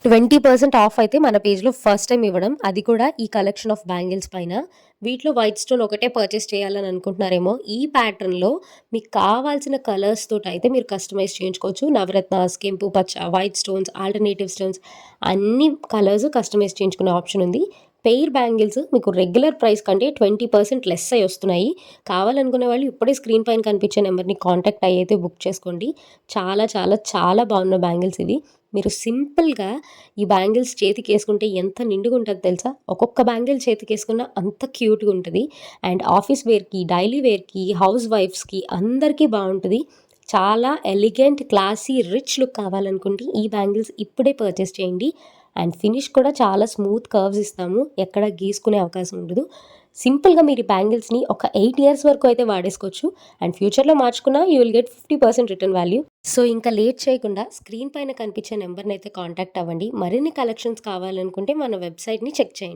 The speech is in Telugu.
20% ఆఫ్ అయితే మన పేజ్‌లో ఫస్ట్ టైమ్ ఇవ్వడం. అది కూడా ఈ కలెక్షన్ ఆఫ్ బ్యాంగిల్స్ పైన. వీటిలో వైట్ స్టోన్ ఒకటే పర్చేస్ చేయాలని అనుకుంటున్నారేమో, ఈ ప్యాటర్న్‌లో మీకు కావాల్సిన కలర్స్ తోటయితే మీరు కస్టమైజ్ చేయించుకోవచ్చు. నవరత్నాస్, కెంపు, పచ్చ, వైట్ స్టోన్స్, ఆల్టర్‌నేటివ్ స్టోన్స్ అన్ని కలర్స్ కస్టమైజ్ చేయించుకునే ఆప్షన్ ఉంది. పెయిర్ బ్యాంగిల్స్ మీకు రెగ్యులర్ ప్రైస్ కంటే 20% లెస్ అయ్యి వస్తున్నాయి. కావాలనుకునే వాళ్ళు ఇప్పుడే స్క్రీన్ పైన కనిపించే నెంబర్‌ని కాంటాక్ట్ అయ్యి అయితే బుక్ చేసుకోండి. చాలా చాలా చాలా బాగున్న బ్యాంగిల్స్ ఇవి. మీరు సింపుల్‌గా ఈ బ్యాంగిల్స్ చేతికేసుకుంటే ఎంత నిండుగుంటదో తెలుసా? ఒక్కొక్క బ్యాంగిల్ చేతికేసుకున్న అంత క్యూట్‌గా ఉంటది. అండ్ ఆఫీస్ వేర్‌కి, డైలీ వేర్‌కి, హౌస్ వైఫ్స్‌కి అందరికీ బావుంటది. చాలా ఎలిగెంట్, క్లాసీ, రిచ్ లుక్ కావాలనుకుంటే ఈ బ్యాంగిల్స్ ఇప్పుడే పర్చేస్ చేయండి. అండ్ ఫినిష్ కూడా చాలా స్మూత్ కర్వ్స్ ఇస్తాము. ఎక్కడ గీసుకునే అవకాశం ఉండదు. సింపుల్‌గా మీరు ఈ బ్యాంగిల్స్‌ని ఒక 8 ఇయర్స్ వరకు అయితే వాడేసుకోవచ్చు. అండ్ ఫ్యూచర్‌లో మార్చుకున్నా you will get 50% return value. So, ఇంకా లేట్ చేయకుండా స్క్రీన్ పైన కనిపించే నంబర్‌నైతే కాంటాక్ట్ అవ్వండి. మరిన్ని కలెక్షన్స్ కావాలనుకుంటే మన వెబ్‌సైట్‌ని చెక్ చేయండి.